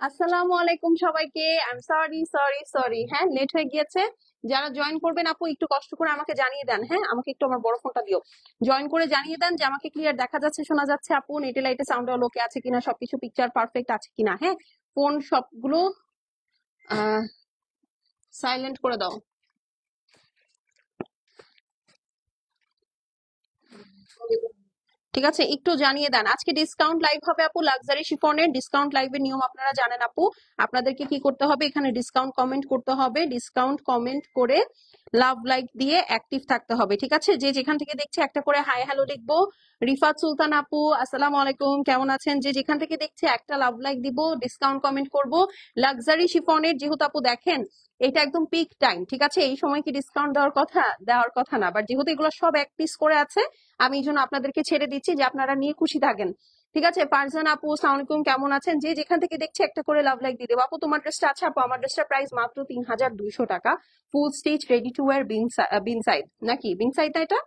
আসসালামু আলাইকুম সবাইকে। I am sorry sorry sorry, হ্যাঁ লেট হয়ে গিয়েছে। যারা জয়েন করবেন আপু একটু কষ্ট করে আমাকে জানিয়ে দেন, হ্যাঁ আমাকে একটু আমার বড় ফোনটা দিও। জয়েন করে জানিয়ে দেন যে আমাকে ক্লিয়ার দেখা যাচ্ছে, শোনা যাচ্ছে, আপু নেটে লাইটে সাউন্ড ওকে আছে কিনা, সবকিছু পিকচার পারফেক্ট আছে কিনা। হ্যাঁ, ফোন সবগুলো সাইলেন্ট করে দাও। ঠিক আছে, একটু জানিয়ে দেন। আজকে ডিসকাউন্ট লাইভ হবে আপু, লাক্সারি শিফনের ডিসকাউন্ট লাইভের নিয়ম আপনারা জানেন আপু। আপনাদেরকে কি করতে হবে, এখানে ডিসকাউন্ট কমেন্ট করতে হবে, ডিসকাউন্ট কমেন্ট করে লাভ লাইক দিয়ে অ্যাক্টিভ থাকতে হবে। ঠিক আছে, যে যেখান থেকে দেখছে একটা করে হাই হ্যালো লিখবো। রিফাত সুলতান আপু আসসালামু আলাইকুম, কেমন আছেন? যে যেখান থেকে দেখছে একটা লাভ লাইক দিব, ডিসকাউন্ট কমেন্ট করব। লাক্সারি শিফনের যেহেতু আপু দেখেন এটা একদম পিক টাইম, ঠিক আছে, এই সময় কি ডিসকাউন্ট দেওয়ার কথা না, বাট যেহেতু এগুলো সব এক পিস করে আছে আমি এই জন্য আপনাদেরকে ছেড়ে দিচ্ছি যে আপনারা নিয়ে খুশি থাকেন। ঠিক আছে, ফারজান আপু আসসালামু আলাইকুম, কেমন আছেন? যে যেখান থেকে দেখছে একটা করে লাভ লাইক দিয়ে দেবো। আপু তোমার ড্রেসটা আছে? আপু আমার ড্রেসটার প্রাইস মাত্র 3200 টাকা। Full stitch ready to wear, বিন সাইড নাকি বিন সাইড না এটা?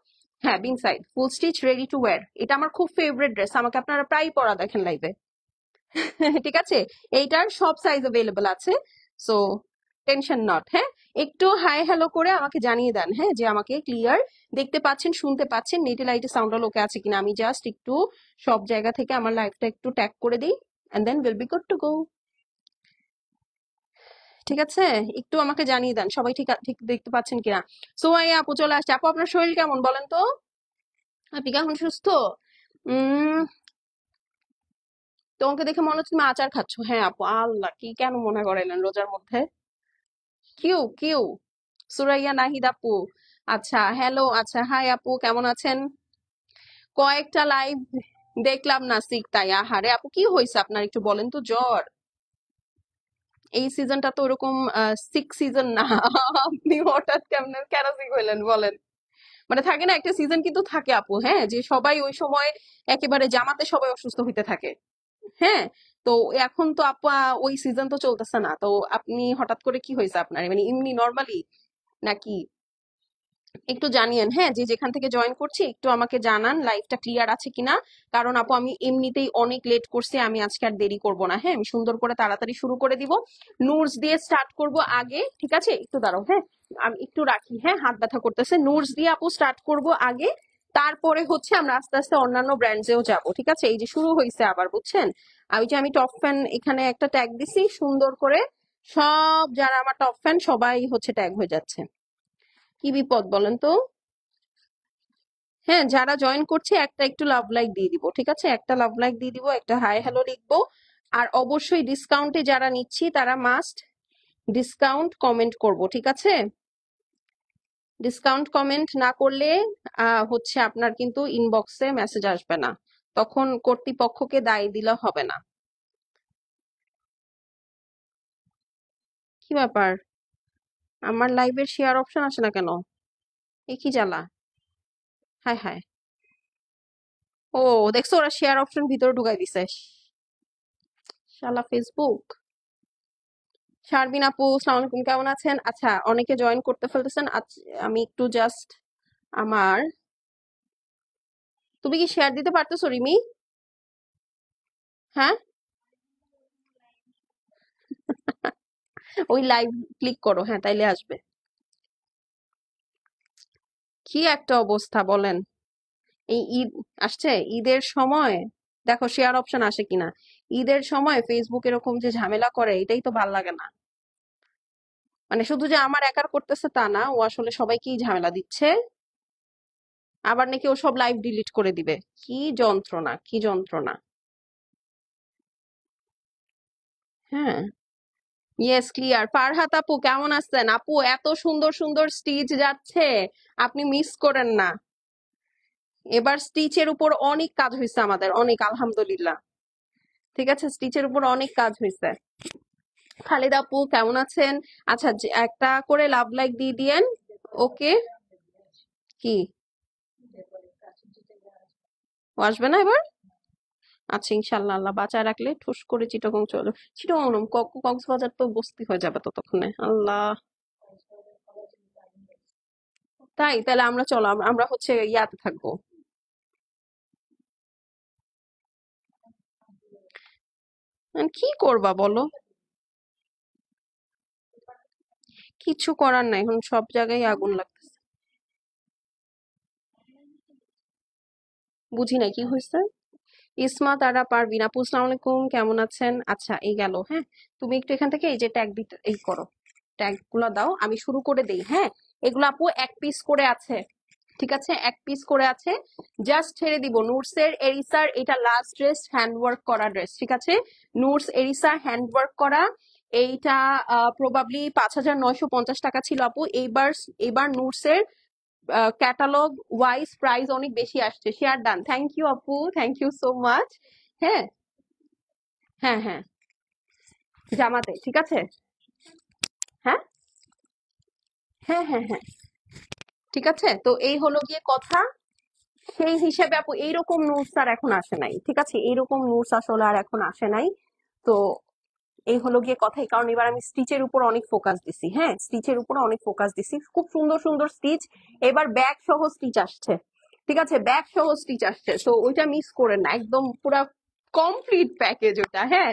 হ্যাঁ বিন side, full stitch ready to wear. এটা আমার খুব ফেভারিট ড্রেস, আমাকে আপনারা প্রায় পরা দেখেন লাইভে। ঠিক আছে, এইটার সব সাইজ অ্যাভেলেবল আছে, সো টেনশন নট। হ্যাঁ, একটু হাই হ্যালো করে আমাকে জানিয়ে দেন, হ্যাঁ যে আমাকে ক্লিয়ার দেখতে পাচ্ছেন, শুনতে পাচ্ছেন, নেটে লাইটে সাউন্ড ওকে আছে কিনা। আমি জাস্ট একটু সব জায়গা থেকে আমার লাইফটা একটু ট্যাগ করে দিই and then will be good to go. ঠিক আছে, একটু আমাকে জানিয়ে দেন সবাই ঠিক ঠিক দেখতে পাচ্ছেন কিনা। সোয়াই আপু চলে আসছে। আপু আপনার শরীর কেমন বলেন তো? আপনি কেমন সুস্থ? উম তোমাকে দেখে মনে হচ্ছে তুমি আচার খাচ্ছ। হ্যাঁ আপু, আল্লাহ কি কেন মনে করাইলেন রোজার মধ্যে। কিউ কিউ সুরাইয়া নাহিদ আপু, আচ্ছা হ্যালো, আচ্ছা হাই আপু, কেমন আছেন? কয়েকটা লাইভ দেখলাম না সিক, তাই আহারে আপু কি হয়েছে আপনার একটু বলেন তো। জ্বর? এই সিজনটা তো ওরকম সিক সিজন না। আপনি হঠাৎ কেমন কেন সিক হইলেন বলেন? মানে থাকে না একটা সিজন, কিন্তু থাকে আপু, হ্যাঁ যে সবাই ওই সময় একেবারে জামাতে সবাই অসুস্থ হইতে থাকে। হ্যাঁ, তো এখন তো আপা ওই সিজন তো চলতেছে না, তো আপনি হঠাৎ করে কি হয়েছে আপনার, মানে এমনি নর্মালি নাকি? একটু জানিয়েন, হ্যাঁ যে যেখান থেকে জয়েন করছি একটু আমাকে জানান লাইভটা ক্লিয়ার আছে কিনা। কারণ আপু আমি এমনিতেই অনেক লেট করছি, আমি আজকে আর দেরি করব না। হ্যাঁ, আমি সুন্দর করে তাড়াতাড়ি শুরু করে দিব। নুডস দিয়ে স্টার্ট করব আগে, ঠিক আছে, একটু দাঁড়াও। হ্যাঁ, আমি একটু রাখি, হ্যাঁ হাত ব্যথা করতেছে। নুডস দিয়ে আপু স্টার্ট করব আগে, তারপরে হচ্ছে আমরা আস্তে আস্তে অন্যান্য ব্র্যান্ডসেও যাব। ঠিক আছে, এই যে শুরু হয়েছে আবার বুঝছেন। আমি টপ ফ্যান এখানে একটা ট্যাগ দিছি সুন্দর করে, সব যারা আমার টপ ফ্যান সবাই হচ্ছে ট্যাগ হয়ে যাচ্ছে। কি বিপদ বলেন তো। হ্যাঁ, যারা জয়েন করছে একটা একটু লাভ লাইক দিয়ে দিব, ঠিক আছে, একটা লাভ লাইক দিয়ে দিব, একটা হাই হ্যালো লিখবো। আর অবশ্যই ডিসকাউন্টে যারা নিচ্ছি তারা মাস্ট ডিসকাউন্ট কমেন্ট করব, ঠিক আছে। ডিসকাউন্ট কমেন্ট না করলে হচ্ছে আপনার কিন্তু ইনবক্সে মেসেজ আসবে না, তখন কর্তৃপক্ষকে দায় দিলে হবে না। কি ব্যাপার, আমার লাইভের শেয়ার অপশন আসে না কেন? এ কি জ্বালা, হায় হায়। ও দেখছো, ওরা শেয়ার অপশন ভিতরে ঢুকাই দিছে, শালা ফেসবুক। শারমিন আপু আসসালামু আলাইকুম, কেমন আছেন? আচ্ছা, অনেকে জয়েন করতে ফেলতেছেন। আমি একটু জাস্ট আমার, তুমি কি শেয়ার দিতে পারতেছো রিমি? হ্যাঁ, ওই লাইভ ক্লিক করো, হ্যাঁ তাইলে আসবে। কি একটা অবস্থা বলেন। এই ঈদ আসছে, ঈদের সময় দেখো শেয়ার অপশন আসে কিনা। ঈদের সময় ফেসবুক এরকম যে ঝামেলা করে, এটাই তো ভাল লাগে না। মানে শুধু যে আমার একার করতেছে তা না, ও আসলে সবাইকেই ঝামেলা দিচ্ছে। আবার নাকি ও সব লাইভ ডিলিট করে দিবে। কি যন্ত্রণা, কি যন্ত্রণা। হ্যাঁ, ইয়েস ক্লিয়ার। ফারহাত আপু কেমন আছেন? আপু এত সুন্দর সুন্দর স্টিচ যাচ্ছে, আপনি মিস করেন না। এবার স্টিচের উপর অনেক কাজ হয়েছে আমাদের, অনেক আলহামদুলিল্লাহ। ঠিক আছে, স্টিচের উপর অনেক কাজ হয়েছে। খালিদ আপু কেমন আছেন? আচ্ছা, একটা করে লাভ লাইক দিয়ে দিয়েন। ওকে, কি ও আসবে না এবার? আচ্ছা ইনশাল্লাহ, আল্লাহ বাঁচায় রাখলে ঠুস করে চিটাগং চলো। চিটাগং না, কক্সবাজার তো বস্তি হয়ে যাবে ততক্ষণে, আল্লাহ। তাই তাহলে আমরা চলো, আমরা হচ্ছে ইয়াতে থাকবো। কি করবা বলো? কিছু করার নাই, এখন সব জায়গায় আগুন লাগতেছে। বুঝি নাই কি হয়েছে। ইসমা তারা পারবিন আপু, আসসালামু আলাইকুম, কেমন আছেন? আচ্ছা, এই গেল। হ্যাঁ, তুমি একটু এখান থেকে এই যে ট্যাগ দিতে এই করো, ট্যাগ গুলা দাও, আমি শুরু করে দেই। হ্যাঁ, এগুলো আপু এক পিস করে আছে, ঠিক আছে, এক পিস করে আছে, জাস্ট ছেড়ে দিব। নুটসের এরিসার এটা লাস্ট ড্রেস, হ্যান্ডওয়ার্ক করা ড্রেস, ঠিক আছে। নুটস এরিসা হ্যান্ডওয়ার্ক করা, এইটা প্রবাবলি 5,950 টাকা ছিল আপু। এইবার এবার নুটসের ক্যাটালগ ওয়াইজ প্রাইস অনেক বেশি আসছে। শেয়ার ডান, থ্যাংক ইউ আপু, থ্যাংক ইউ সো মাচ। হ্যাঁ হ্যাঁ হ্যাঁ, জামাতে, ঠিক আছে। হ্যাঁ হ্যাঁ হ্যাঁ হ্যাঁ, ঠিক আছে। তো এই হলো গিয়ে কথা। সেই হিসেবে আপু এইরকম নোটস আর এখন আসে নাই, ঠিক আছে, এইরকম নোটস আসলে আর এখন আসে নাই। তো এই হলো গিয়ে কথা। এই কারণ এবার আমি স্টিচের উপর অনেক ফোকাস দিছি। হ্যাঁ, স্টিচের উপর অনেক ফোকাস দিছি, খুব সুন্দর সুন্দর স্টিচ। এবার ব্যাগ সহ স্টিচ আসছে, ঠিক আছে, ব্যাগ সহ স্টিচ আসছে, তো ওইটা মিস করেন না, একদম পুরা কমপ্লিট প্যাকেজ ওটা। হ্যাঁ,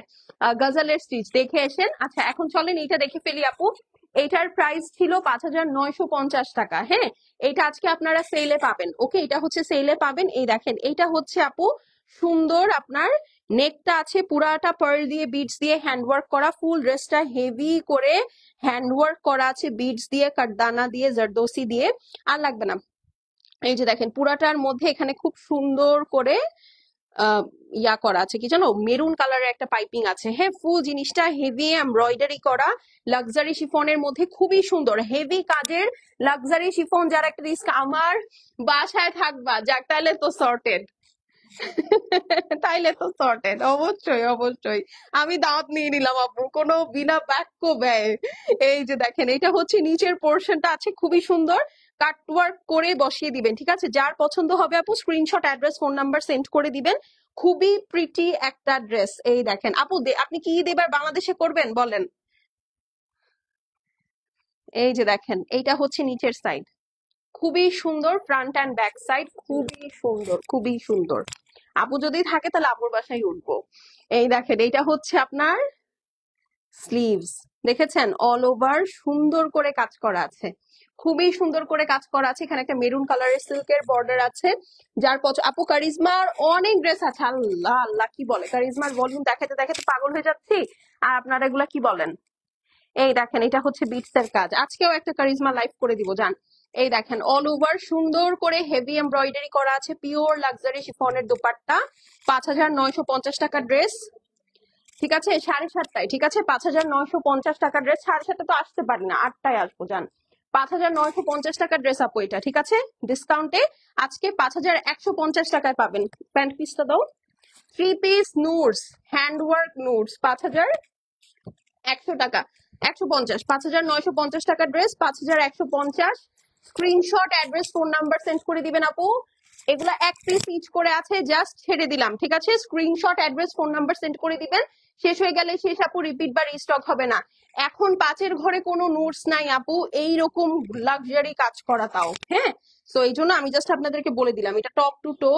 গজালের স্টিচ দেখে এসেন। আচ্ছা, এখন চলেন এইটা দেখে ফেলি আপু। এইটার প্রাইস ছিল 5,950 টাকা। হ্যাঁ, এটা আজকে আপনারা সেলে পাবেন। ওকে, এটা হচ্ছে সেলে পাবেন। এই দেখেন, এইটা হচ্ছে আপু সুন্দর আপনার নেকটা আছে পুরাটা পার্ল দিয়ে বিডস দিয়ে হ্যান্ডওয়ার্ক করা, ফুল ড্রেসটা হেভি করে হ্যান্ডওয়ার্ক করা আছে বিডস দিয়ে, কাঠদানা দিয়ে, জারদোসি দিয়ে। আর লাগবে না। এই যে দেখেন পুরাটার মধ্যে এখানে খুব সুন্দর করে ইয়া করা আছে, কি জানো, মেরুন কালারের একটা পাইপিং আছে। হ্যাঁ, ফুল জিনিসটা হেভি এমব্রয়ডারি করা, লাক্সারি শিফনের মধ্যে, খুবই সুন্দর হেভি কাজের লাক্সারি শিফন। যার একটা রিস্ক আমার বাসায় থাকবা, যাক তাইলে তো সর্টেড। তাইলে তো সর্টেড, অবশ্যই অবশ্যই। আমি দাওয়াত নিয়ে নিলাম আপু, কোনো বিনা বাক্য ব্যয়। এই যে দেখেন, এটা হচ্ছে নিচের পোর্শনটা আছে খুবই সুন্দর, কাটওয়ার্ক করে বসিয়ে দিবেন, ঠিক আছে। যার পছন্দ হবে আপু screenshot, address, phone number send করে দিবেন। খুবই প্রিটি একটা ড্রেস। এই দেখেন আপু, আপনি কি ঈদ এবার বাংলাদেশে করবেন বলেন? এই যে দেখেন, এইটা হচ্ছে নিচের সাইড, খুবই সুন্দর, ফ্রন্ট অ্যান্ড ব্যাক সাইড খুবই সুন্দর, খুবই সুন্দর। আপু যদি থাকে তাহলে আপুর বাসায় উঠবো। এই দেখেন, এইটা হচ্ছে আপনার স্লিভস, দেখেছেন, অল ওভার সুন্দর করে কাজ করা আছে, খুবই সুন্দর করে কাজ করা আছে। এখানে একটা মেরুন কালারের সিল্কের বর্ডার আছে। যার আপু কারিজমার অনেক ড্রেস আছে। আল্লাহ আল্লাহ, কি বলে, কারিজমার ভলিউম দেখাতে দেখাতে পাগল হয়ে যাচ্ছি। আর আপনারা এগুলা কি বলেন? এই দেখেন, এটা হচ্ছে বিটস এর কাজ, আজকেও একটা কারিজমা লাইভ করে দিব জান। এই দেখেন, অল ওভার সুন্দর করে হেভি এমব্রয়ডারি করা আছে, পিওর লাক্সারি শিফনের দোপাট্টা, 5,950 টাকা ড্রেস, ঠিক আছে। 7:30টায়, ঠিক আছে, 5,950 টাকা ড্রেস। 7:30 তো আসতে পারি না, 8টায় আসবো জান। 5,950 টাকা ড্রেস আপু এটা, ঠিক আছে, ডিসকাউন্টে আজকে 5,150 টাকায় পাবেন। প্যান্ট পিসটা দাও। থ্রি পিস নুডস, হ্যান্ডওয়ার্ক নুডস, 5,100 টাকা, 150, 5,950 টাকা dress, 5,150। Screenshot, address, phone number send করে দিবেন আপু। এগুলা এক পিস ইচ করে আছে, জাস্ট ছেড়ে দিলাম, ঠিক আছে। Screenshot, address, phone number send করে দিবেন। শেষ হয়ে গেলে শেষ আপু, রিপিট বা রিস্টক হবে না। এখন 5-এর ঘরে কোনো নোটস নাই আপু, এইরকম লাক্সারি কাজ করা তাও। হ্যাঁ, তো এই জন্য আমি জাস্ট আপনাদেরকে বলে দিলাম, এটা টপ টু টো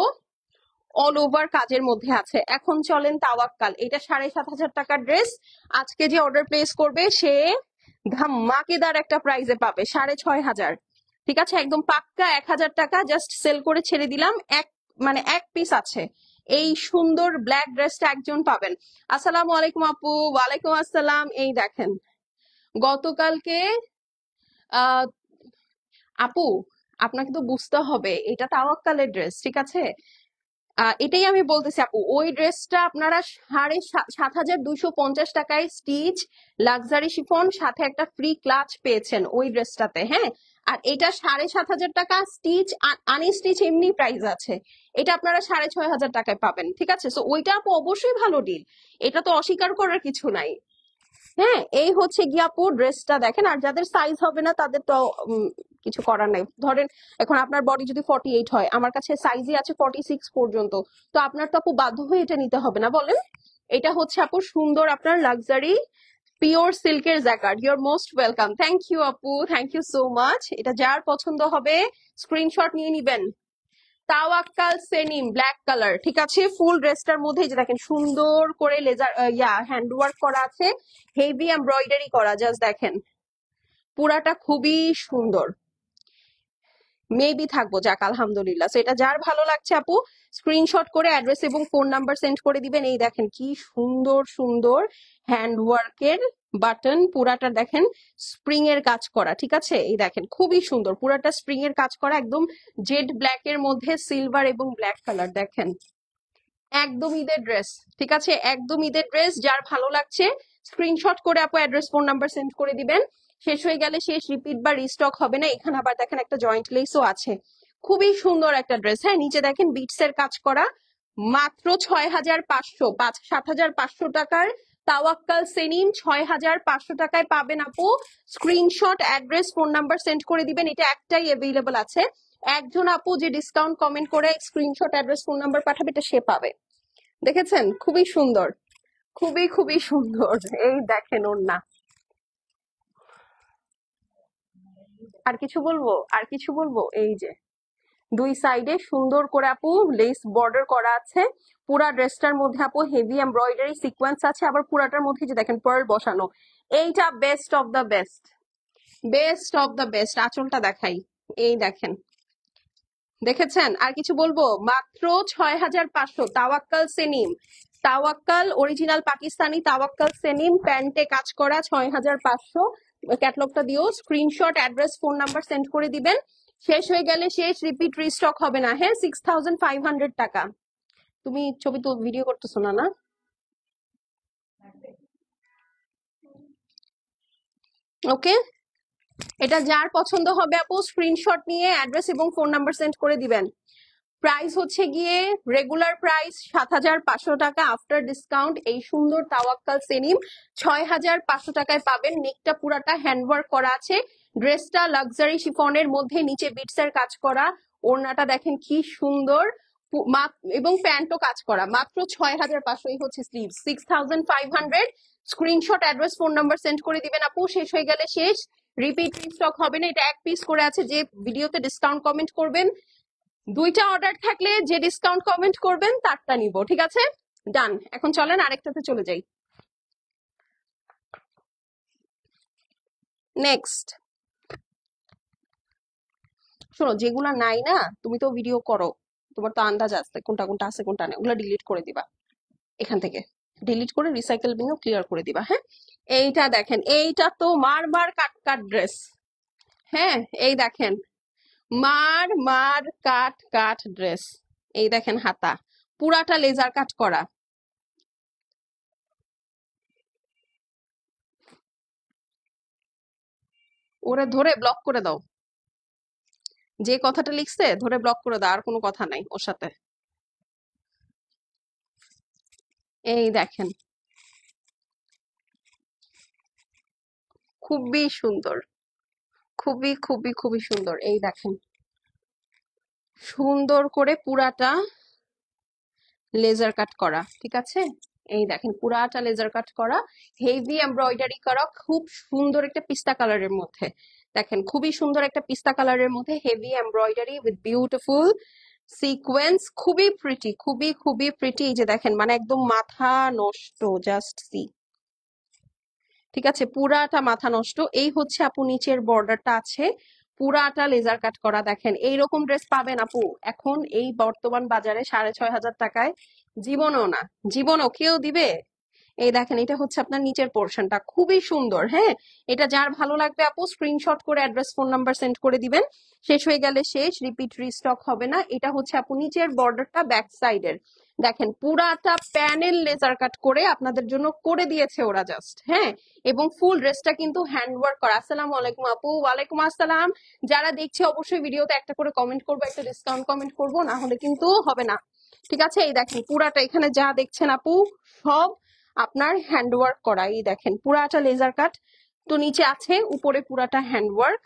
অল ওভার কাজের মধ্যে আছে। এখন চলেন তাওয়াক্কাল, এটা 7,500 টাকার ড্রেস। আজকে যে অর্ডার প্লেস করবে সে ধামাকেদার একটা প্রাইজে পাবে, 6,500। ঠিক আছে, একদম পাক্কা 1,000 টাকা, জাস্ট সেল করে ছেড়ে দিলাম। মানে এক পিস আছে। এই সুন্দর ব্ল্যাক ড্রেসটা একজন পাবেন। আসসালামু আলাইকুম আপু। ওয়ালাইকুম আসসালাম। এই দেখেন, গতকালকে আহ আপু, আপনাকে তো বুঝতে হবে এটা তাওয়াক্কালের ড্রেস, ঠিক আছে। এটাই আমি বলতেছি আপু, ওই ড্রেসটা আপনারা 7,250 টাকায় স্টিচ লাক্সারি শিফন সাথে একটা ফ্রি ক্লাচ পেয়েছেন ওই ড্রেসটাতে। হ্যাঁ, আর এটা 7,500 টাকা স্টিচ, আনস্টিচ এমনি প্রাইস আছে। এটা আপনারা 6,500 টাকায় পাবেন, ঠিক আছে। তো ওইটা আপু অবশ্যই ভালো ডিল, এটা তো অস্বীকার করার কিছু নাই। হ্যাঁ, এই হচ্ছে গিয়ে আপু ড্রেসটা দেখেন। আর যাদের সাইজ হবে না তাদের তো কিছু করার নাই। ধরেন এখন আপনার বডি যদি 48 হয়, আমার কাছে সাইজই আছে 46 পর্যন্ত, তো আপনার তো আপু বাধ্য হয়ে এটা নিতে হবে না বলেন। এটা হচ্ছে আপু সুন্দর আপনার লাক্সারি পিওর সিল্কের jacquard. Your most welcome, thank you আপু, থ্যাংক ইউ সো মাচ। এটা যার পছন্দ হবে স্ক্রিনশট নিয়ে নিবেন। তাওয়াক্কাল সেনিম ব্ল্যাক কালার, ঠিক আছে। ফুল ড্রেসটার মধ্যে যে দেখেন সুন্দর করে লেজার হ্যান্ড ওয়ার্ক করা আছে, হেভি এমব্রয়ডারি করা, জাস্ট দেখেন পুরাটা খুবই সুন্দর। মেবি থাকবো, যাক আলহামদুলিল্লাহ। তো এটা যার ভালো লাগছে আপু স্ক্রিনশট করে অ্যাড্রেস এবং ফোন নাম্বার সেন্ড করে দিবেন। এই দেখেন কি সুন্দর সুন্দর হ্যান্ড ওয়ার্কের বাটন, পুরাটা দেখেন স্প্রিং এর কাজ করা, ঠিক আছে? এই দেখেন খুবই সুন্দর, পুরাটা স্প্রিং এর কাজ করা, একদম জেড ব্ল্যাক এর মধ্যে সিলভার এবং ব্ল্যাক কালার। দেখেন একদম ঈদের ড্রেস, ঠিক আছে? একদম ঈদের ড্রেস। যার ভালো লাগছে স্ক্রিনশট করে আপু অ্যাড্রেস ফোন নাম্বার সেন্ড করে দিবেন। শেষ হয়ে গেলে শেষ, রিপিট বা রিস্টক হবে না। এখানে আবার দেখেন একটা জয়েন্ট লেসও আছে, খুবই সুন্দর একটা ড্রেস। হ্যাঁ, নিচে দেখেন বিটস এর কাজ করা, মাত্র 6,500, 7,500 টাকার তাওয়াক্কাল সেনিম 6,500 টাকায় পাবেন আপু। Screenshot address phone number send করে দিবেন। এটা একটাই অ্যাভেলেবল আছে, একজন আপু যে ডিসকাউন্ট কমেন্ট করে স্ক্রিনশট অ্যাড্রেস ফোন নাম্বার পাঠাবে, এটা সে পাবে। দেখেছেন খুবই সুন্দর, খুবই খুবই সুন্দর। এই দেখেন ওর না, আর কিছু বলবো, আর কিছু বলবো? এই যে দুই সাইডে সুন্দর করে আপু লেস বর্ডার করা আছে। পুরা ড্রেসটার মধ্যে আপু হেভি এমব্রয়ডারি সিকোয়েন্স আছে, আবার পুরাটার মধ্যে যে দেখেন পার্ল বসানো। এইটা best of the best, best of the best. আঁচলটা দেখাই, এই দেখেন, দেখেছেন? আর কিছু বলবো? মাত্র 6,500 তাওয়াক্কাল সেনিম, তাওয়াক্কাল অরিজিনাল পাকিস্তানি তাওয়াক্কাল সেনিম, প্যান্টে কাজ করা 6,500। ক্যাটলগটা দিও, screenshot address phone number send করে দিবেন। শেষ হয়ে গেলে শেষ, রিপিট রিস্টক হবে না। হ্যাঁ, 6,500 টাকা। তুমি ছবি তো ভিডিও করতেছো না? না, ওকে। এটা যার পছন্দ হবে আপু স্ক্রিনশট নিয়ে অ্যাড্রেস এবং ফোন নাম্বার সেন্ড করে দিবেন। প্রাইস হচ্ছে গিয়ে রেগুলার প্রাইস 7,500 টাকা, আফটার ডিসকাউন্ট এই সুন্দর তাওয়াক্কাল সেনিম 6,500 টাকায় পাবেন। নেকটা পুরাটা হ্যান্ডওয়ার্ক করা আছে, ড্রেসটা লাক্সারি শিফনের মধ্যে, নিচে বিটস এর কাজ করা, ওড়নাটা দেখেন কি সুন্দর, এবং প্যান্টও কাজ করা। মাত্র 6,500, এই হচ্ছে sleeve, 6,500। Screenshot address phone number send করে দিবেন আপু। শেষ হয়ে গেলে শেষ, রিপিট স্টক হবে না। এটা এক পিস করে আছে, যে ভিডিওতে ডিসকাউন্ট কমেন্ট করবেন, দুইটা অর্ডার থাকলে যে ডিসকাউন্ট কমেন্ট করবেন তারটা নিব, ঠিক আছে? ডান। এখন চলেন আরেকটাতে চলে যাই। নেক্সট, শোনো, যেগুলা নাই না, তুমি তো ভিডিও করো, তোমার তো আন্দাজ আছে কোনটা কোনটা আছে কোনটা নেই, ওগুলা ডিলিট করে দিবা এখান থেকে, ডিলিট করে রিসাইকেল বিনও ক্লিয়ার করে দিবা। হ্যাঁ, এইটা দেখেন, এইটা তো মার মার কাট কাট ড্রেস। হ্যাঁ, এই দেখেন মার মার কাট কাট ড্রেস। এই দেখেন হাতা পুরাটা লেজার কাট করা। ওরে ধরে ব্লক করে দাও, যে কথাটা লিখছে ধরে ব্লক করে দাও, আর কোনো কথা নাই ওর সাথে। এই দেখেন খুবই সুন্দর, খুবই খুবই খুবই সুন্দর। এই দেখেন সুন্দর করে পুরাটা লেজার কাট করা, ঠিক আছে? এই দেখেন পুরাটা লেজার কাট করা, হেভি এমব্রয়ডারি করা, খুব সুন্দর একটা পিস্তা কালারের মধ্যে। দেখেন খুবই সুন্দর একটা পিস্তা কালারের মধ্যে heavy embroidery with beautiful sequence, খুবই প্রিটি, খুবই খুবই প্রিটি। এই যে দেখেন মানে একদম মাথা নষ্ট, জাস্ট সি, ঠিক আছে? পুরাটা মাথা নষ্ট। এই হচ্ছে আপু নিচের বর্ডারটা আছে, পুরাটা লেজার কাট করা। দেখেন এইরকম ড্রেস পাবেন আপু এখন এই বর্তমান বাজারে 6,500 টাকায় জীবনও না, জীবনও কেউ দিবে? এই দেখেন এটা হচ্ছে আপনার নিচের পোর্শনটা, খুবই সুন্দর। হ্যাঁ, এটা যার ভালো লাগবে আপু স্ক্রিনশট করে অ্যাড্রেস ফোন নাম্বার সেন্ড করে দিবেন। শেষ হয়ে গেলে শেষ, রিপিট রিস্টক হবে না। এটা হচ্ছে আপু নিচের বর্ডারটা, ব্যাক সাইডের দেখেন পুরাটা প্যানেল লেজার কাট করে আপনাদের জন্য করে দিয়েছে ওরা, জাস্ট। হ্যাঁ, এবং ফুল ড্রেসটা কিন্তু হ্যান্ডওয়ার্ক করা। আসসালামু আলাইকুম আপু। ওয়ালাইকুম আসসালাম। যারা দেখছে অবশ্যই ভিডিওতে একটা করে কমেন্ট করবো, একটা ডিসকাউন্ট কমেন্ট করবো, না হলে কিন্তু হবে না, ঠিক আছে? এই দেখেন পুরাটা এখানে যা দেখছেন আপু সব আপনার হ্যান্ডওয়ার্ক করা। এই দেখেন পুরাটা লেজার কাট, তো নিচে আছে, উপরে পুরাটা হ্যান্ডওয়ার্ক।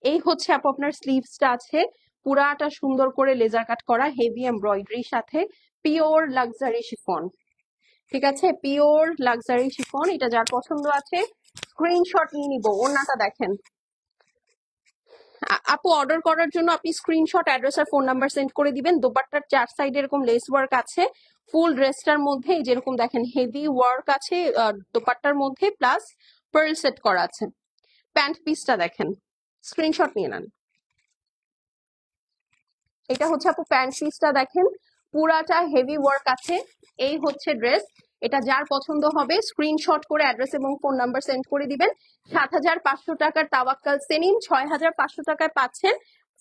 এই হচ্ছে আপু আপনার স্লিভসটা আছে, পুরাটা সুন্দর করে লেজার কাট করা, হেভি এমব্রয়ডারির সাথে, পিওর লাক্সারি শিফন, ঠিক আছে? Pure luxury chiffon. এটা যার পছন্দ আছে স্ক্রিনশট নিয়ে নিব। ওড়নাটা দেখেন আপু, অর্ডার করার জন্য আপনি স্ক্রিনশট অ্যাড্রেস আর ফোন নাম্বার সেন্ড করে দিবেন। দোপাট্টার চার সাইডে এরকম লেস ওয়ার্ক আছে, ফুল ড্রেসটার মধ্যে যেরকম দেখেন হেভি ওয়ার্ক আছে দোপাট্টার মধ্যে, প্লাস পার্ল সেট করা আছে। প্যান্ট পিসটা দেখেন, স্ক্রিনশট নিয়ে নেন। এটা হচ্ছে আপু প্যান্ট পিসটা দেখেন, পুরাটা হেভি ওয়ার্ক আছে। এই হচ্ছে ড্রেস। এটা যার পছন্দ হবে স্ক্রিনশট করে অ্যাড্রেস এবং ফোন নাম্বার সেন্ড করে দিবেন। 7,500 টাকার তাওয়াক্কাল সেনিম 6,500 টাকায় পাচ্ছেন।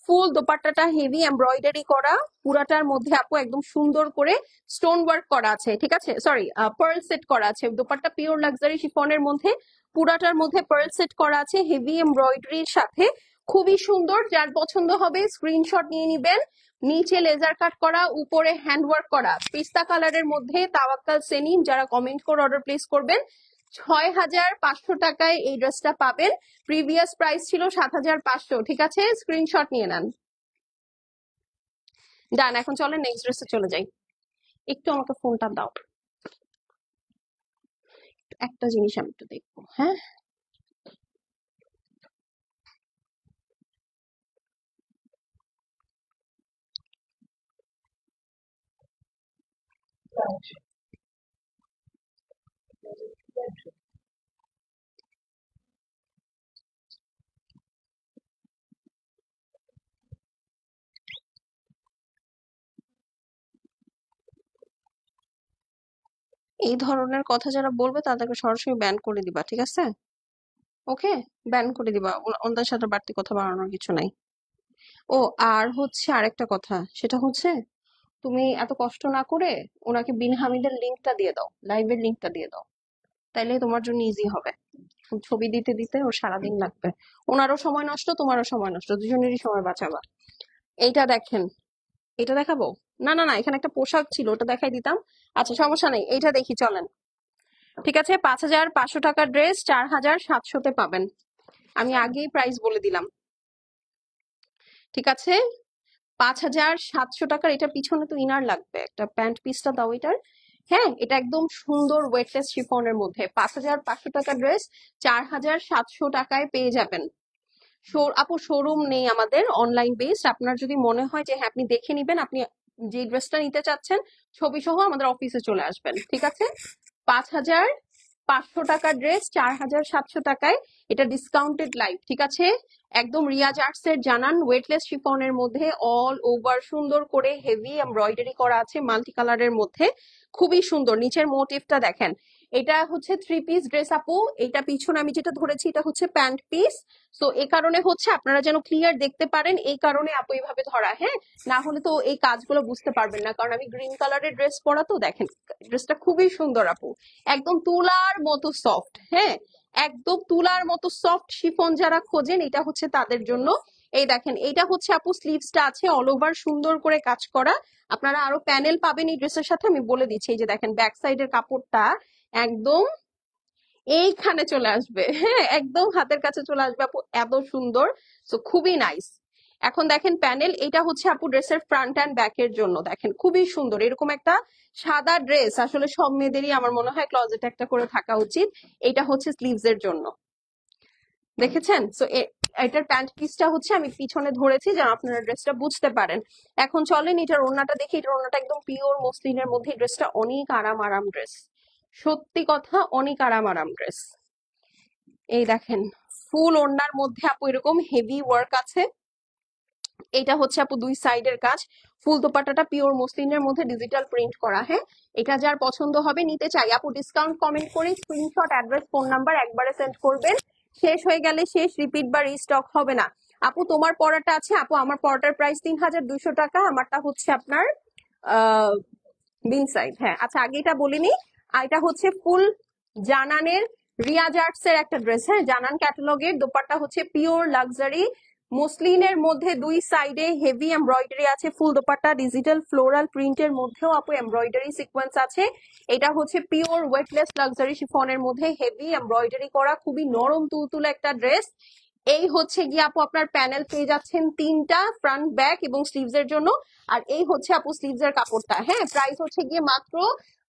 ফুল দোপাট্টাটা হেভি এমব্রয়ডারি করা, পুরাটার মধ্যে আপু একদম সুন্দর করে স্টোন ওয়ার্ক করা আছে, ঠিক আছে, সরি পার্ল সেট করা আছে। দোপাট্টা পিওর লাক্সারি শিফনের মধ্যে, পুরাটার মধ্যে পার্ল সেট করা আছে হেভি এমব্রয়ডারির সাথে, খুবই সুন্দর। যার পছন্দ হবে স্ক্রিনশট নিয়ে নিবেন। নিচে লেজার কাট করা, উপরে হ্যান্ডওয়ার্ক করা, পিস্তা কালারের মধ্যে তাওয়াক্কাল সেনিম। যারা কমেন্ট করে অর্ডার প্লেস করবেন 6,500 টাকায় এই ড্রেসটা পাবেন। প্রিভিয়াস প্রাইস ছিল 7,500, ঠিক আছে, স্ক্রিনশট নিয়ে নেন। ডান, এখন চলেন নেক্সট ড্রেসে চলে যাই। একটু আমাকে ফোনটা দাও, একটা জিনিস আমি একটু দেখবো। হ্যাঁ, এই ধরনের কথা যারা বলবে তাদেরকে সরাসরি ব্যান করে দিবা, ঠিক আছে? ওকে, ব্যান করে দিবা। ওনাদের সাথে বাড়তি কথা বাড়ানোর কিছু নাই। ও, আর হচ্ছে আরেকটা কথা, সেটা হচ্ছে তুমি এত কষ্ট না করে ওনাকে বিন হামিদের লিঙ্কটা দিয়ে দাও, লাইভের লিঙ্কটা দিয়ে দাও, তাইলে তোমার জন্য ইজি হবে। ছবি দিতে দিতে ওর সারাদিন লাগবে, ওনারও সময় নষ্ট, তোমারও সময় নষ্ট, দুজনেরই সময় বাঁচাবা। এইটা দেখেন, এটা দেখাবো? না না না, এখানে একটা পোশাক ছিল, ওটা দেখাই দিতাম। আচ্ছা সমস্যা নেই, এইটা দেখি চলেন। ঠিক আছে, 5,500 টাকার ড্রেস 4,700-তে পাবেন। আমি আগেই প্রাইস বলে দিলাম, ঠিক আছে? 5,700 টাকার। এটা পিছনে তো ইনার লাগবে, একটা প্যান্ট পিসটা দাও এটার। হ্যাঁ, এটা একদম সুন্দর ওয়েটলেস শিফনের মধ্যে 5,500 টাকার ড্রেস 4,700 টাকায় পেয়ে যাবেন। আপু শোরুম নেই আমাদের, অনলাইন বেসড। আপনার যদি মনে হয় যে হ্যাঁ আপনি দেখে নিবেন, আপনি যে ড্রেসটা নিতে চাচ্ছেন ছবি সহ আমাদের অফিসে চলে আসবেন, ঠিক আছে? 5,500 টাকার ড্রেস 4,700 টাকায়, এটা ডিসকাউন্টেড লাইভ, ঠিক আছে? একদম রিয়াজ আর্টস এর জানান ওয়েটলেস শিফনের মধ্যে অল ওভার সুন্দর করে হেভি এমব্রয়ডারি করা আছে মাল্টি কালারের মধ্যে, খুবই সুন্দর। নিচের মোটিভটা দেখেন, এটা হচ্ছে 3 পিস ড্রেস আপু। এটা পিছনে আমি যেটা ধরেছি এটা হচ্ছে প্যান্ট পিস। তো এই কারণে হচ্ছে আপনারা যেন ক্লিয়ার দেখতে পারেন, এই কারণে আপু এইভাবে ধরা। হ্যাঁ, না হলে তো এই কাজগুলো বুঝতে পারবেন না, কারণ আমি গ্রিন কালারের ড্রেস পরা। তো দেখেন ড্রেসটা খুবই সুন্দর আপু, একদম তুলার মতো সফট। হ্যাঁ, একদম তুলার মতো সফট শিফন যারা খোঁজেন এটা হচ্ছে তাদের জন্য। এই দেখেন, এইটা হচ্ছে আপু স্লিভসটা আছে অল ওভার সুন্দর করে কাজ করা। আপনারা আরো প্যানেল পাবেন এই ড্রেসের সাথে, আমি বলে দিচ্ছি। এই যে দেখেন ব্যাক সাইডের কাপড়টা একদম এইখানে চলে আসবে, হ্যাঁ একদম হাতের কাছে চলে আসবে আপু, এত সুন্দর। তো খুবই নাইস। এখন দেখেন প্যানেল, এটা হচ্ছে আপু ড্রেসের ফ্রন্ট অ্যান্ড ব্যাক এর জন্য। দেখেন খুবই সুন্দর, এরকম একটা সাদা ড্রেস আসলে সব মেয়েদেরই আমার মনে হয় ক্লজেট একটা করে থাকা উচিত। এটা হচ্ছে স্লিভস এর জন্য, দেখেছেন? তো এটার প্যান্ট পিসটা হচ্ছে আমি পিছনে ধরেছি যেন আপনারা ড্রেসটা বুঝতে পারেন। এখন চলেন এটার ওড়নাটা দেখি। এটার ওড়নাটা একদম পিওর মসলিনের মধ্যে, ড্রেসটা অনেক আরাম ড্রেস, সত্যি কথা অনেক আরাম ড্রেস। এই দেখেন ফুল ওড়নার মধ্যে আপু এরকম হেভি ওয়ার্ক আছে। এটা হচ্ছে আপু দুই সাইডের কাজ। ফুল দোপাট্টাটা পিওর মসলিনের মধ্যে ডিজিটাল প্রিন্ট করা। হ্যাঁ, এটা যার পছন্দ হবে নিতে চাই আপু ডিসকাউন্ট কমেন্ট করে স্ক্রিনশট অ্যাড্রেস ফোন নাম্বার একবারে সেন্ড করবেন। শেষ হয়ে গেলে শেষ, রিপিট বা রিস্টক হবে না। আপু তোমার পড়াটা আছে আপু, আমার পড়াটার প্রাইস 3,200 টাকা, আমারটা হচ্ছে আপনার আহ বিন সাইড। হ্যাঁ আচ্ছা, আগে এটা বলিনি, আর এটা হচ্ছে ফুল জানানের রিয়াজ আর্টস এর একটা ড্রেস। হ্যাঁ, জানান ক্যাটালগের। দোপাট্টা হচ্ছে পিওর লাক্সারি মসলিনের মধ্যে, দুই সাইডে হেভি এমব্রয়ডারি আছে। ফুল দোপাট্টা ডিজিটাল ফ্লোরাল প্রিন্টের মধ্যেও আপু এমব্রয়ডারি সিকোয়েন্স আছে। এটা হচ্ছে পিওর ওয়েটলেস লাক্সারি শিফনের মধ্যে হেভি এমব্রয়ডারি করা, খুবই নরম তুলতুলে একটা ড্রেস। এই হচ্ছে গিয়ে আপু আপনার প্যানেল পেয়ে যাচ্ছেন 3টা, ফ্রন্ট ব্যাক এবং স্লিভস এর জন্য। আর এই হচ্ছে আপু স্লিভস এর কাপড়টা। হ্যাঁ, প্রাইস হচ্ছে গিয়ে মাত্র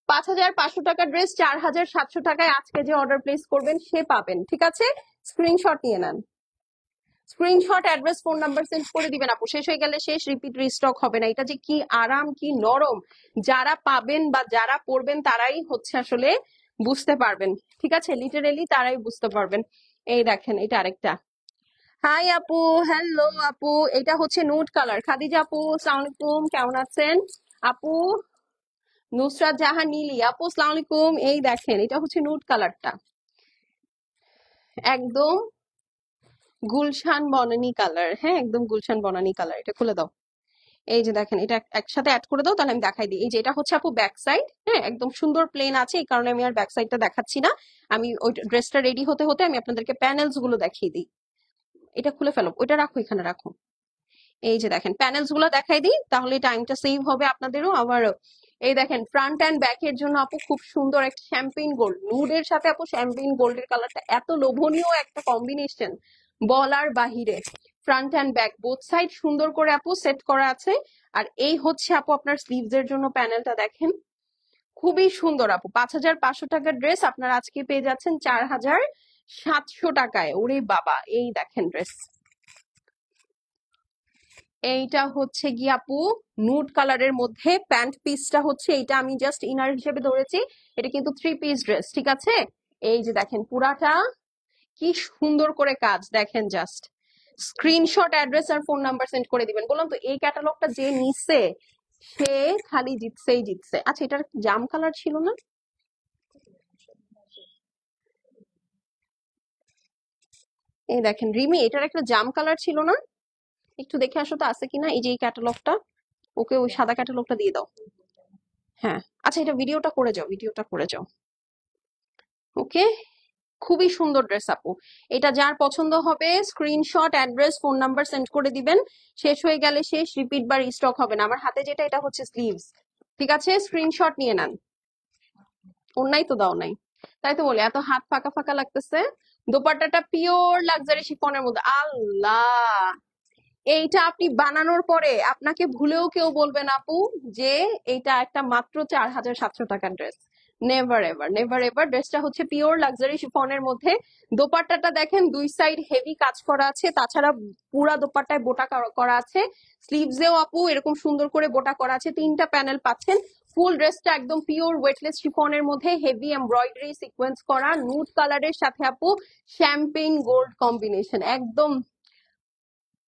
5,500 টাকার ড্রেস 4,700 টাকায় আজকে যে অর্ডার প্লেস করবেন সে পাবেন, ঠিক আছে? স্ক্রিনশট নিয়ে নেন, screenshot address phone number send করে দিবেন আপু। শেষ হয়ে গেলে শেষ, রিপিট রিস্টক হবে না। এটা যে কি আরাম কি নরম, যারা পাবেন বা যারা পরবেন তারাই হচ্ছে আসলে বুঝতে পারবেন, ঠিক আছে? লিটারেলি তারাই বুঝতে পারবেন। এই দেখেন এটা আরেকটা। হাই আপু, হ্যালো আপু। এটা হচ্ছে নুট কালার। খাদিজা আপু, আসসালামু আলাইকুম, কেমন আছেন? আপু নুসরাত জাহান নীলি আপু, আসসালামু আলাইকুম। এই দেখেন এটা হচ্ছে নুট কালারটা, একদম গুলশান বনানী কালার। হ্যাঁ, একদম গুলশান বনানী কালার। এটা খুলে দাও। এই যে দেখেন, এটা একসাথে অ্যাড করে দাও, তাহলে আমি দেখাই দিই। এই যে এটা হচ্ছে আপু ব্যাক সাইড। হ্যাঁ, একদম সুন্দর প্লেন আছে, এই কারণে আমি আর ব্যাক সাইডটা দেখাচ্ছি না। আমি ওই ড্রেসটা রেডি হতে হতে আমি আপনাদেরকে প্যানেলস গুলো দেখিয়ে দিই। এটা খুলে ফেলো, ওইটা রাখো, এখানে রাখো। এই যে দেখেন প্যানেলস গুলো দেখাই দিই, তাহলে টাইমটা সেভ হবে আপনাদেরও আমারও। এই দেখেন ফ্রন্ট অ্যান্ড ব্যাক এর জন্য আপু খুব সুন্দর একটা শ্যাম্পেইন গোল্ড নুডের সাথে আপু শ্যাম্পেইন গোল্ডের কালারটা এত লোভনীয় একটা কম্বিনেশন, বলার বাহিরে। Front and back both side সুন্দর করে আপু সেট করা আছে। আর এই হচ্ছে আপু আপনার স্লিভস এর জন্য প্যানেলটা দেখেন, খুবই সুন্দর আপু। 5,500 টাকার ড্রেস আপনারা আজকে পেয়ে যাচ্ছেন 4,700 টাকায়। ওরে বাবা, এই দেখেন ড্রেস। এইটা হচ্ছে গিয়ে আপু নুড কালারের মধ্যে প্যান্ট পিসটা হচ্ছে এইটা, আমি জাস্ট ইনার হিসেবে ধরেছি। এটা কিন্তু 3 পিস ড্রেস, ঠিক আছে? এই যে দেখেন পুরাটা কি সুন্দর করে কাজ দেখেন, জাস্ট স্ক্রিনশট অ্যাড্রেস আর ফোন নাম্বার সেন্ড করে দিবেন। বললাম তো এই ক্যাটালগটা যে নিচ্ছে সে খালি জিতছেই জিতছে। আচ্ছা, এটার জাম কালার ছিল না? এই দেখেন রিমি, এটার একটা জাম কালার ছিল না? একটু দেখে আসো তো আছে কিনা। এই যে এই ক্যাটালগটা, ওকে ওই সাদা ক্যাটালগটা দিয়ে দাও। হ্যাঁ, আচ্ছা এটা ভিডিওটা করে যাও, ভিডিওটা করে যাও। ওকে, খুবই সুন্দর ড্রেস আপু। এটা যার পছন্দ হবে screenshot address phone number send করে দিবেন। শেষ হয়ে গেলে শেষ, রিপিট বা রিস্টক হবে না। আমার হাতে যেটা, এটা হচ্ছে স্লিভস, ঠিক আছে? স্ক্রিনশট নিয়ে নেন। অন্যায় তো দাও নাই, তাই তো বলি এত হাত ফাঁকা ফাঁকা লাগতেছে। দোপাট্টাটা পিওর লাক্সারি শিফনের মধ্যে। আল্লাহ, এইটা আপনি বানানোর পরে আপনাকে ভুলেও কেউ বলবে না আপু যে এটা একটা মাত্র 4,700 টাকার dress. Never ever, never ever. ড্রেসটা হচ্ছে পিওর লাক্সারি শিফনের মধ্যে। দোপাট্টাটা দেখেন, দুই সাইড হেভি কাজ করা আছে, তাছাড়া পুরা দোপাট্টায় বোটা করা আছে। স্লিভসেও আপু এরকম সুন্দর করে বোটা করা আছে, 3টা প্যানেল পাচ্ছেন। ফুল ড্রেসটা একদম পিওর ওয়েটলেস শিফনের মধ্যে হেভি এমব্রয়ডারি সিকোয়েন্স করা, নুড কালারের সাথে আপু শ্যাম্পেইন গোল্ড কম্বিনেশন, একদম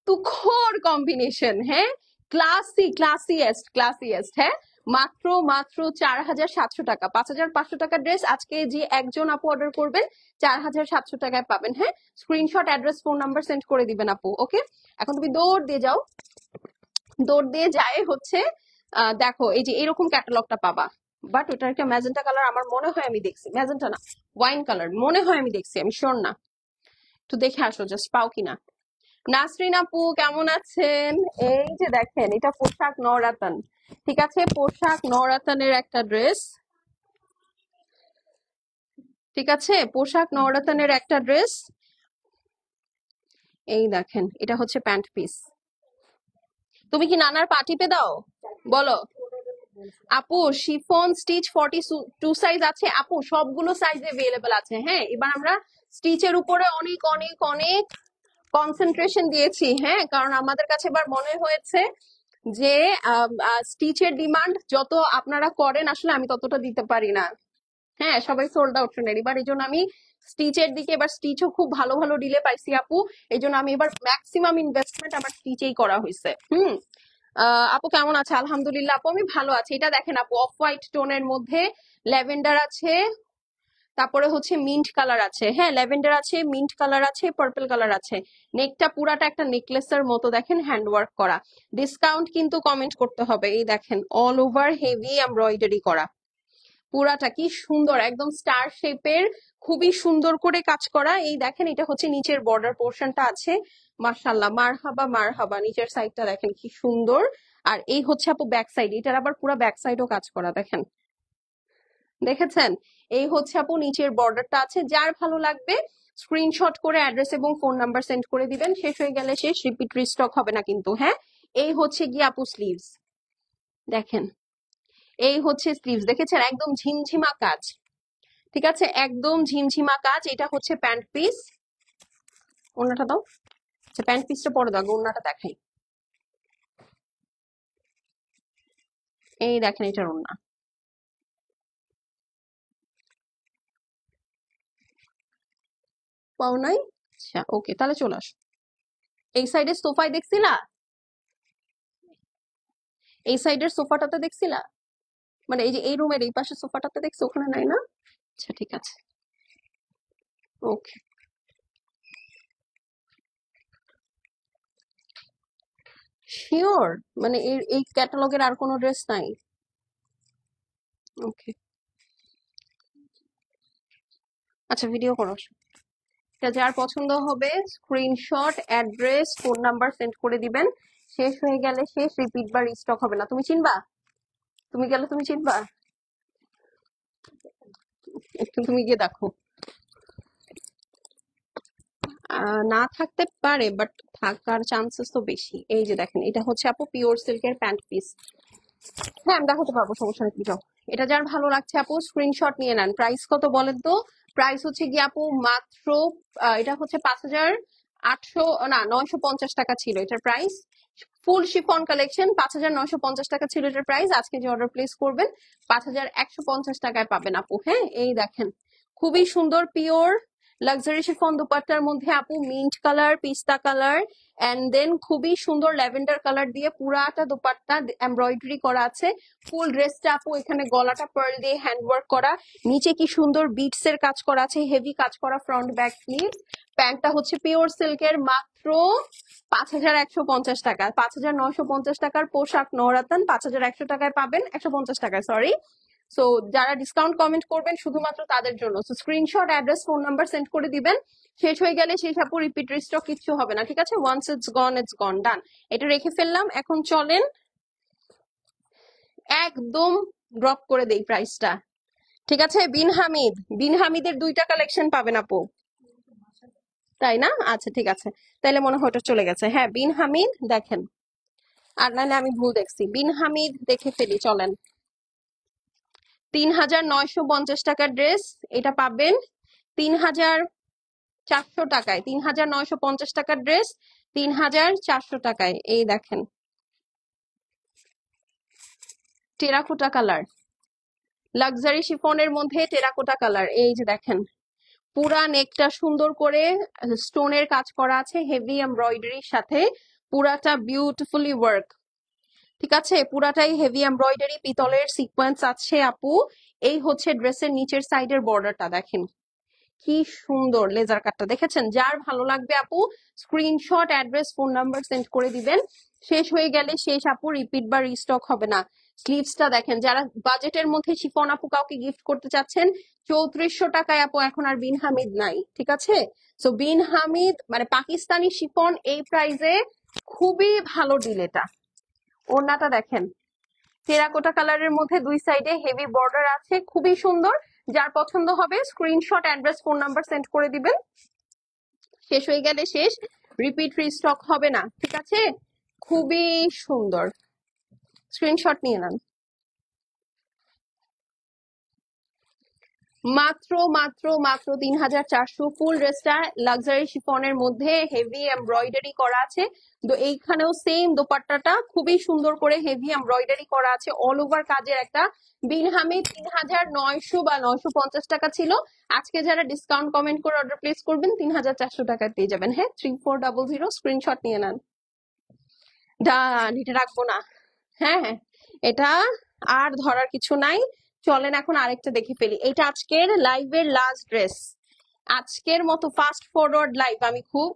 তুখোর কম্বিনেশন। হ্যাঁ, ক্লাসি ক্লাসিয়েস্ট ক্লাসিয়েস্ট। হ্যাঁ, মাত্র মাত্র 4,700 টাকা। 5,500 টাকার ড্রেস আজকে যে একজন আপু অর্ডার করবেন 4,700 টাকায় পাবেন। হ্যাঁ, screenshot address phone number send করে দিবেন আপু। ওকে, এখন তুমি দৌড় দিয়ে যাও, দৌড় দিয়ে যায় হচ্ছে দেখো এই যে এরকম ক্যাটালগটা পাবা। বাট ওটার একটা ম্যাজেন্টা কালার আমার মনে হয় আমি দেখছি, ম্যাজেন্টা না, ওয়াইন কালার মনে হয় আমি দেখছি, আমি শিওর না। একটু দেখে আসো জাস্ট, পাও কিনা। নাসরিন আপু, কেমন আছেন? এই যে দেখেন এটা পোশাক নওরাতন, ঠিক আছে? পোশাক নওরাতনের একটা ড্রেস, ঠিক আছে? পোশাক নওরাতনের একটা ড্রেস। এই দেখেন এটা হচ্ছে প্যান্ট পিস। তুমি কি নানার পা টিপে দাও? বলো আপু, শিফন স্টিচ 42 সাইজ আছে আপু, সবগুলো সাইজ এভেলেবেল আছে। হ্যাঁ, এবার আমরা স্টিচের উপরে অনেক অনেক অনেক কনসেন্ট্রেশন দিয়েছি। হ্যাঁ, কারণ আমাদের কাছে এবার মনে হয়েছে যে স্টিচের ডিমান্ড যত আপনারা করেন আসলে আমি ততটা দিতে পারি না। হ্যাঁ, সবাই সোল্ড আউট নেন এবার, এই জন্য আমি স্টিচের দিকে, এবার স্টিচও খুব ভালো ভালো ডিলে পাইছি আপু। এই জন্য আমি এবার ম্যাক্সিমাম ইনভেস্টমেন্ট আমার স্টিচেই করা হয়েছে। আপু কেমন আছে? আলহামদুলিল্লাহ আপু, আমি ভালো আছি। এটা দেখেন আপু অফ হোয়াইট টোনের মধ্যে ল্যাভেন্ডার আছে, তারপরে হচ্ছে মিন্ট কালার আছে। হ্যাঁ, ল্যাভেন্ডার আছে, মিন্ট কালার আছে, পার্পল কালার আছে। নেকটা পুরাটা একটা নেকলেসের মতো দেখেন, হ্যান্ড ওয়ার্ক করা। ডিসকাউন্ট কিন্তু কমেন্ট করতে হবে। এই দেখেন অল ওভার হেভি এমব্রয়ডারি করা, পুরাটা কি সুন্দর, একদম স্টার শেপের, খুবই সুন্দর করে কাজ করা। এই দেখেন এটা হচ্ছে নিচের বর্ডার পোর্শনটা আছে। মাশাল্লাহ, মারহাবা মারহাবা। নিচের সাইডটা দেখেন কি সুন্দর। আর এই হচ্ছে আপু ব্যাক সাইড, এটার আবার পুরো ব্যাক সাইডও কাজ করা দেখেন, দেখেছেন? এই হচ্ছে আপু নিচের বর্ডারটা আছে। যার ভালো লাগবে স্ক্রিনশট করে অ্যাড্রেস এবং ফোন নাম্বার সেন্ড করে দিবেন। শেষ হয়ে গেলে শেষ, রিপিট রিস্টক হবে না কিন্তু। হ্যাঁ, এই হচ্ছে গিয়ে আপু স্লিভস দেখেন, এই হচ্ছে স্লিভস, দেখেছেন? একদম ঝিমঝিমা কাজ, ঠিক আছে? একদম ঝিমঝিমা কাজ। এটা হচ্ছে প্যান্ট পিস। ওড়নাটা দাও। আচ্ছা, প্যান্ট পিসটা পরে দাও, ওড়নাটা দেখাই। এই দেখেন এটার ওড়না, পাও নাই? আচ্ছা ওকে, তাহলে চলে আসো। এই সাইডের সোফায় দেখছিলা? এই সাইডের সোফাটাতে দেখছিলা? মানে এই যে এই রুমের এই পাশে সোফাটাতে দেখছো, ওখানে নাই না? আচ্ছা ঠিক আছে, ওকে। শিওর? মানে এই এই ক্যাটালগের আর কোনো ড্রেস নাই? ওকে, আচ্ছা ভিডিও করো। এটা যার পছন্দ হবে screenshot, address, phone number send করে দিবেন। শেষ হয়ে গেলে শেষ, রিপিট বা রিস্টক হবে না। তুমি চিনবা? তুমি গেলে তুমি চিনবা? একটু তুমি গিয়ে দেখো। না থাকতে পারে, বাট থাকার চান্সেস তো বেশি। এই যে দেখেন, এটা হচ্ছে আপু পিওর সিল্কের প্যান্ট পিস। হ্যাঁ আমি দেখাতে পারবো, সমস্যা নেই, তুমি যাও। এটা যার ভালো লাগছে আপু স্ক্রিনশট নিয়ে নেন। প্রাইস কত বলেন তো? প্রাইস হচ্ছে গিয়ে আপু মাত্র এটা হচ্ছে 5,800 না 950 টাকা ছিল এটার প্রাইস। ফুল শিফন কালেকশন 5,950 টাকা ছিল এটার প্রাইস। আজকে যে অর্ডার প্লেস করবেন 5,150 টাকায় পাবেন আপু। হ্যাঁ এই দেখেন, খুবই সুন্দর পিওর লাক্সারি শিফন দুপাট্টার মধ্যে আপু মিন্ট কালার, পিস্তা কালার, এন্ড দেন খুবই সুন্দর ল্যাভেন্ডার কালার দিয়ে পুরাটা দোপাট্টা এমব্রয়ডারি করা আছে। ফুল ড্রেসটা আপু এখানে গলাটা পার্ল দিয়ে হ্যান্ডওয়ার্ক করা, নিচে কি সুন্দর বিটস এর কাজ করা আছে, হেভি কাজ করা ফ্রন্ট ব্যাক স্লিভস। প্যান্টটা হচ্ছে পিওর সিল্কের, মাত্র 5,150 টাকা। 5,950 টাকার পোশাক নরাতন 5,100 টাকায় পাবেন, 150 টাকায় সরি। সো যারা ডিসকাউন্ট কমেন্ট করবেন শুধুমাত্র তাদের জন্য। So screenshot, address, phone number send করে দিবেন। শেষ হয়ে গেলে শেষ আপু, রিপিট রিস্টক কিচ্ছু হবে না, ঠিক আছে? ওয়ান্স ইটস গন ইটস গন, ডান। এটা রেখে ফেললাম। এখন চলেন একদম ড্রপ করে দেই প্রাইসটা, ঠিক আছে? বিন হামিদ, বিন হামিদের দুইটা কালেকশন পাবেন আপু, তাই না? আচ্ছা ঠিক আছে, তাইলে মনে হয় ওটা চলে গেছে। হ্যাঁ বিন হামিদ দেখেন, আর নাহলে আমি ভুল দেখছি। বিন হামিদ দেখে ফেলি, চলেন। 3,950 টাকার ড্রেস, এটা পাবেন 3,400 টাকায়। 3,950 টাকার ড্রেস 3,400 টাকায়। এই দেখেন, টেরাকোটা কালার, লাক্সারি শিফনের মধ্যে টেরাকোটা কালার। এই যে দেখেন, পুরা নেকটা সুন্দর করে স্টোনের কাজ করা আছে হেভি এমব্রয়ডারির সাথে, পুরাটা বিউটিফুলি ওয়ার্ক, ঠিক আছে? পুরাটাই হেভি এমব্রয়ডারি, পিতলের সিকোয়েন্স আছে আপু। এই হচ্ছে ড্রেসের নিচের সাইডের বর্ডারটা দেখেন, কি সুন্দর লেজার কাটটা, দেখেছেন? যার ভালো লাগবে আপু screenshot, address, phone number send করে দিবেন। শেষ হয়ে গেলে শেষ আপু, রিপিট বা রিস্টক হবে না। স্লিভসটা দেখেন, যারা বাজেটের মধ্যে শিফন আপু কাউকে গিফট করতে চাচ্ছেন 3,400 টাকায় আপু এখন আর বিন হামিদ নাই, ঠিক আছে? সো বিন হামিদ মানে পাকিস্তানি শিফন এই প্রাইসে খুবই ভালো ডিল এটা। ওড়নাটা দেখেন, টেরাকোটা কালারের মধ্যে দুই সাইডে হেভি বর্ডার আছে, খুবই সুন্দর। যার পছন্দ হবে screenshot, address, phone number send করে দিবেন। শেষ হয়ে গেলে শেষ, রিপিট রিস্টক হবে না, ঠিক আছে? খুবই সুন্দর, স্ক্রিনশট নিয়ে নেন। মাত্র মাত্র মাত্র 3,400। ফুল ড্রেসটা লাক্সারি শিফনের মধ্যে হেভি এমব্রয়ডারি করা আছে। তো এইখানেও সেম দোপাট্টাটা খুবই সুন্দর করে হেভি এমব্রয়ডারি করা আছে, অল ওভার কাজের একটা। বিন হামিদ 3,900 বা 950 টাকা ছিল। আজকে যারা ডিসকাউন্ট কমেন্ট করে অর্ডার প্লেস করবেন 3,400 টাকায় পেয়ে যাবেন। হ্যাঁ 3400, স্ক্রিনশট নিয়ে নেন। ডান, এটা রাখবো না। হ্যাঁ হ্যাঁ, এটা আর ধরার কিছু নাই। চলেন এখন আরেকটা দেখে ফেলি। এটা আজকের লাইভের লাস্ট ড্রেস। আজকের মতো ফাস্ট ফরওয়ার্ড লাইভ আমি খুব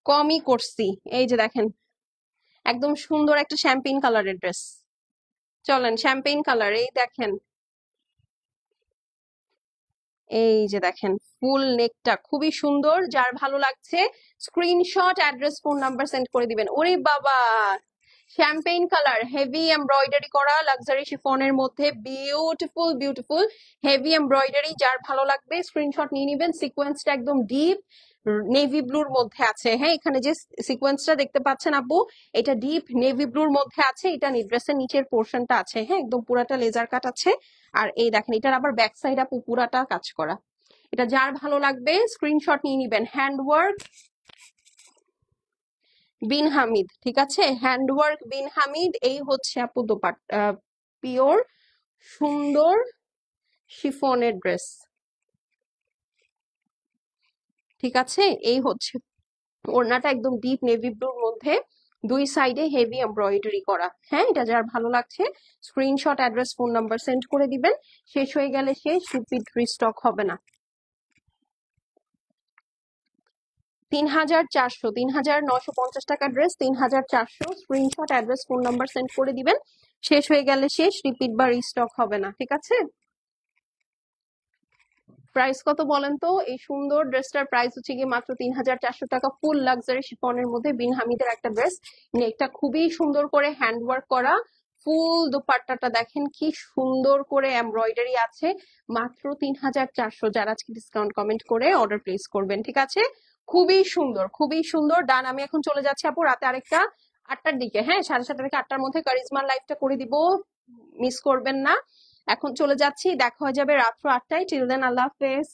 কমই করছি। এই যে দেখেন, একদম সুন্দর একটা শ্যাম্পেন কালারের ড্রেস। চলেন শ্যাম্পেন কালার, এই দেখেন, এই যে দেখেন ফুল নেকটা খুবই সুন্দর। যার ভালো লাগছে screenshot, address, phone number send করে দিবেন। ওরে বাবা, শ্যাম্পেইন কালার, হেভি এমব্রয়ডারি করা লাক্সারি শিফনের মধ্যে, বিউটিফুল বিউটিফুল হেভি এমব্রয়ডারি। যার ভালো লাগবে স্ক্রিনশট নিয়ে নিবেন। সিকোয়েন্সটা একদম ডিপ নেভি ব্লুর মধ্যে আছে। হ্যাঁ এখানে যে সিকোয়েন্সটা দেখতে পাচ্ছেন আপু, এটা ডিপ নেভি ব্লুর মধ্যে আছে। এটা ড্রেসের নিচের পোর্শনটা আছে, হ্যাঁ একদম পুরাটা লেজার কাট আছে। আর এই দেখেন, এটার আবার ব্যাক সাইড আপু পুরাটা কাজ করা। এটা যার ভালো লাগবে স্ক্রিনশট নিয়ে নিবেন। হ্যান্ডওয়ার্ক বিন হামিদ, ঠিক আছে? হ্যান্ডওয়ার্ক বিন হামিদ। এই হচ্ছে আপু দোপাট্টা, পিওর সুন্দর শিফনের ড্রেস। ঠিক আছে, এই হচ্ছে ওড়নাটা, একদম ডিপ নেভি ব্লুর মধ্যে, দুই সাইডে হেভি এমব্রয়ডারি করা। হ্যাঁ, এটা যার ভালো লাগছে screenshot, address, phone number send করে দিবেন। শেষ হয়ে গেলে শেষ, রিপিট রিস্টক হবে না। 3400, 3950 টাকা dress, 3400, screenshot, address, phone number send করে দিবেন। শেষ হয়ে গেলে শেষ, রিপিট বা রিস্টক হবে না। ঠিক আছে, প্রাইস কত বলেন তো? এই সুন্দর ড্রেসটার প্রাইস হচ্ছে গিয়ে মাত্র 3400 টাকা। ফুল লাক্সারি শিফনের মধ্যে বিন হামিদের একটা ড্রেস, নেকটা খুবই সুন্দর করে হ্যান্ডওয়ার্ক করা, ফুল দোপাট্টাটা দেখেন কি সুন্দর করে এমব্রয়ডারি আছে। মাত্র 3400, যারা আজকে ডিসকাউন্ট কমেন্ট করে অর্ডার প্লেস করবেন। ঠিক আছে, খুবই সুন্দর, খুবই সুন্দর। ডান, আমি এখন চলে যাচ্ছি আপু রাতে আরেকটা 8টার দিকে, হ্যাঁ 7:30 থেকে 8টার মধ্যে কারিজমার লাইভটা করে দিব, মিস করবেন না। এখন চলে যাচ্ছি, দেখা হয়ে যাবে রাত্র 8টায়। টিল দেন, আল্লাহ হাফেজ।